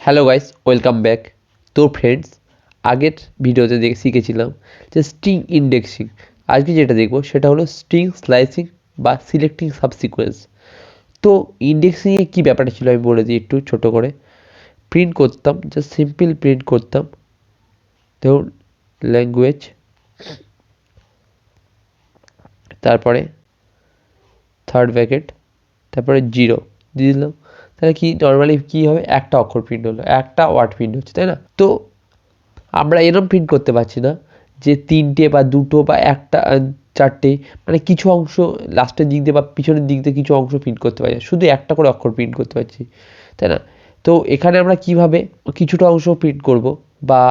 Hello guys, welcome back. তো friends, আগের ভিডিওতে শিখেছিলাম যে স্ট্রিং ইন্ডেক্সিং। আজকে যেটা দেখব সেটা হলো স্ট্রিং স্লাইসিং বা সিলেক্টিং সাবসিকোয়েন্স। তো ইন্ডেক্সিংয়ে কী ব্যাপারটা ছিল আমি বলে দিই একটু ছোট করে। প্রিন্ট করতাম, জাস্ট সিম্পল প্রিন্ট করতাম। ধরুন ল্যাঙ্গুয়েজ, তারপরে থার্ড ব্র্যাকেট, তারপরে 0 দিয়ে দিলাম। তাহলে কি নর্মালি কী হবে, একটা অক্ষর প্রিন্ট হলো, একটা ওয়ার্ড প্রিন্ট হচ্ছে, তাই না? তো আমরা এরকম প্রিন্ট করতে পারছি না যে 3টে বা 2টো বা একটা 4টে, মানে কিছু অংশ লাস্টের দিক দিয়ে বা পিছনের দিক দিয়ে কিছু অংশ প্রিন্ট করতে পারছি, শুধু একটা করে অক্ষর প্রিন্ট করতে পারছি, তাই না? তো এখানে আমরা কিভাবে কিছুটা অংশ প্রিন্ট করব বা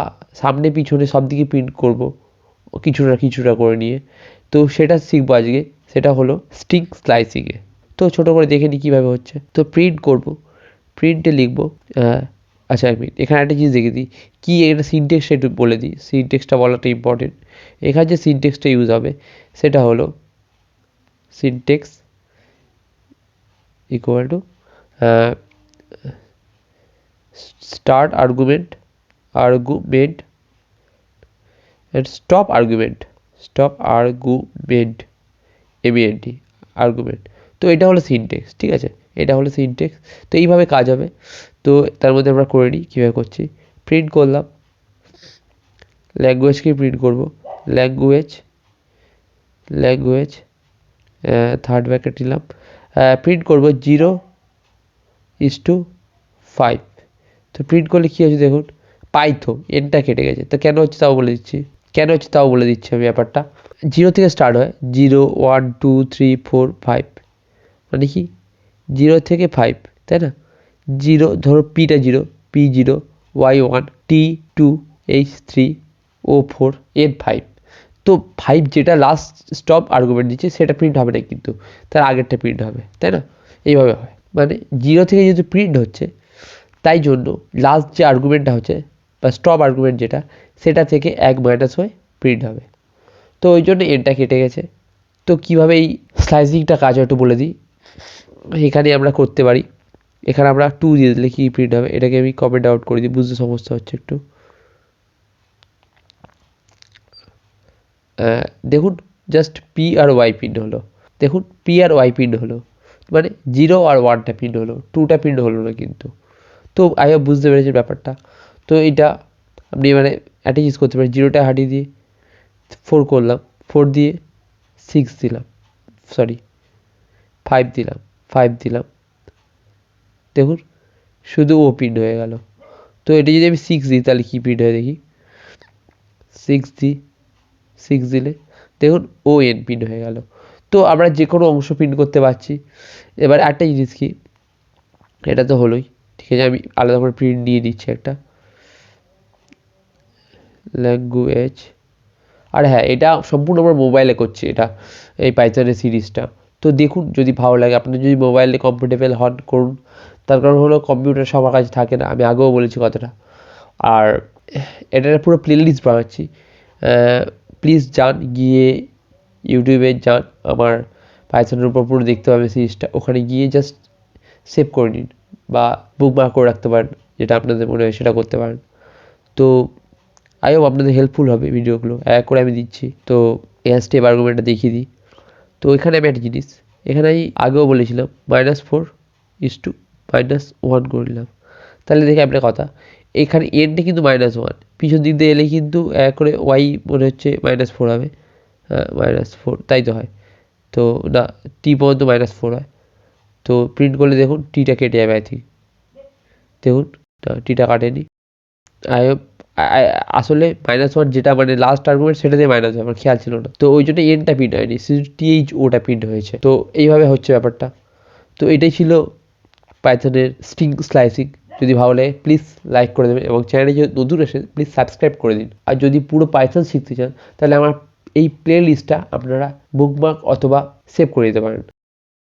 সামনে পিছনে সব দিকে প্রিন্ট করব কিছুটা করে নিয়ে, তো সেটা শিখবো আজকে। সেটা হলো স্ট্রিং স্লাইসিংয়ে। তো ছোটো করে দেখে নিই কীভাবে হচ্ছে। তো প্রিন্ট করব, প্রিন্টে লিখব আচ্ছা আমি এখানে একটা জিনিস দেখে দিই, কী এটা সিনটেক্সটা একটু বলে দিই। সিনটেক্সটা বলাটা ইম্পর্টেন্ট। এখানে যে সিনটেক্সটা ইউজ হবে সেটা হলো syntax equal to start argument and stop argument এমইএনটি আর্গুমেন্ট। তো এটা হলো সিনটেক্স, ঠিক আছে? এটা হলো সিনটেক্স। তো এইভাবে কাজ হবে। তো তার মধ্যে আমরা করে নিই কীভাবে করছি। প্রিন্ট করলাম, ল্যাঙ্গুয়েজকে প্রিন্ট করব, ল্যাঙ্গুয়েজ থার্ড ব্র্যাকেট নিলাম, প্রিন্ট করব 0:5। তো প্রিন্ট করলে কী হচ্ছে দেখুন, পাইথো এনটা কেটে গেছে। তো কেন হচ্ছে তাও বলে দিচ্ছি আমি ব্যাপারটা। 0 থেকে স্টার্ট হয়, 0 1 2 3 4 5, মানে কি 0 থেকে 5, তাই না? 0 ধরো পিটা 0, P0, Y1, T2, H3, O4, N5। তো 5 যেটা লাস্ট স্টপ আর্গুমেন্ট দিচ্ছে সেটা প্রিন্ট হবে না, কিন্তু তার আগেরটা প্রিন্ট হবে, তাই না? এইভাবে হয়, মানে 0 থেকে যেহেতু প্রিন্ট হচ্ছে তাই জন্য লাস্ট যে আর্গুমেন্টটা হচ্ছে বা স্টপ আর্গুমেন্ট যেটা, সেটা থেকে 1 মাইনাস হয়ে প্রিন্ট হবে। তো ওই জন্য এনটা কেটে গেছে। তো কীভাবে এই স্লাইসিংটা কাজ হয় একটু বলে দিই। এখানে আমরা করতে পারি, এখানে আমরা 2 দিয়ে দিলে কি প্রিন্ট হবে, এটাকে আমি কমেন্ট আউট করে দিই, বুঝতে সমস্যা হচ্ছে একটু। দেখুন just P R Y print হলো, দেখুন পি আর ওয়াই প্রিন্ট হলো, মানে 0 আর 1টা প্রিন্ট হলো, 2টা প্রিন্ট হলো না কিন্তু। তো আই হোপ বুঝতে পেরেছি ব্যাপারটা। তো এটা আপনি মানে একটা জিনিস করতে পারেন, 0টা হাটিয়ে দিয়ে 4 করলাম, 4 দিয়ে 6 দিলাম, 5 দিলাম, দেখুন শুধু ও প্রিন্ট হয়ে গেল। তো এটা যদি আমি 6 দিই তাহলে কী প্রিন্ট হয় দেখি, 6 দিলে দেখুন ও এন প্রিন্ট হয়ে গেল। তো আমরা যে কোনো অংশ প্রিন্ট করতে পারছি। এবার একটা জিনিস কি, এটা তো হলোই, ঠিক আছে? আমি আলাদা করে প্রিন্ট নিয়ে দিচ্ছি একটা, ল্যাঙ্গুয়েজ। আর হ্যাঁ, এটা সম্পূর্ণ আমার মোবাইলে করছি, এটা এই পাইথনের সিরিজটা। তো দেখুন যদি ভালো লাগে, আপনি যদি মোবাইলে কমফোর্টেবল হন করুন। তার কারণ হলো কম্পিউটার সবার কাছে থাকে না, আমি আগেও বলেছি কথাটা। আর এটার পুরো প্লেলিস্ট বানাচ্ছি, প্লিজ যান, গিয়ে ইউটিউবে যান, আমার পাইথনের উপর পুরো দেখতে পাবেন সিরিজটা। ওখানে গিয়ে জাস্ট সেভ করে নিন বা বুকমার্ক করে রাখতে পারেন, যেটা আপনাদের মনে হয় সেটা করতে পারেন। তো আই হোপ আপনাদের হেল্পফুল হবে ভিডিওগুলো, এক করে আমি দিচ্ছি। তো এর স্টেপ আর্গুমেন্টটা দেখিয়ে দিই। তো এখানে আমি একটা জিনিস, এখানে আমি আগেও বলেছিলাম -4:-1 করে নিলাম। তাহলে দেখে আপনার কথা, এখানে এনটা কিন্তু -1, পিছন দিক দিয়ে এলে কিন্তু এক করে ওয়াই মনে হচ্ছে -4 হবে, -4 তাই তো হয়। তো না, টি পর্যন্ত -4 হয়। তো প্রিন্ট করলে দেখুন টিটা কেটে যাবে, আই থিঙ্ক দেখুন টিটা কাটেনি। আই হোপ আসলে -1 যেটা মানে লাস্ট আর্গুমেন্ট সেটা দিয়ে মাইনাস হয়, আমার খেয়াল ছিল না। তো ওই জন্য এনটা প্রিন্ট হয়নি, শুধু টিএইচ ওটা প্রিন্ট হয়েছে। তো এইভাবে হচ্ছে ব্যাপারটা। তো এটাই ছিল পাইথনের স্ট্রিং স্লাইসিং। যদি ভালো লাগে প্লিজ লাইক করে দেবেন এবং চ্যানেলে যদি নতুন এসে প্লিজ সাবস্ক্রাইব করে দিন। আর যদি পুরো পাইথন শিখতে চান তাহলে আমার এই প্লে লিস্টটা আপনারা বুকমার্ক অথবা সেভ করে দিতে পারেন।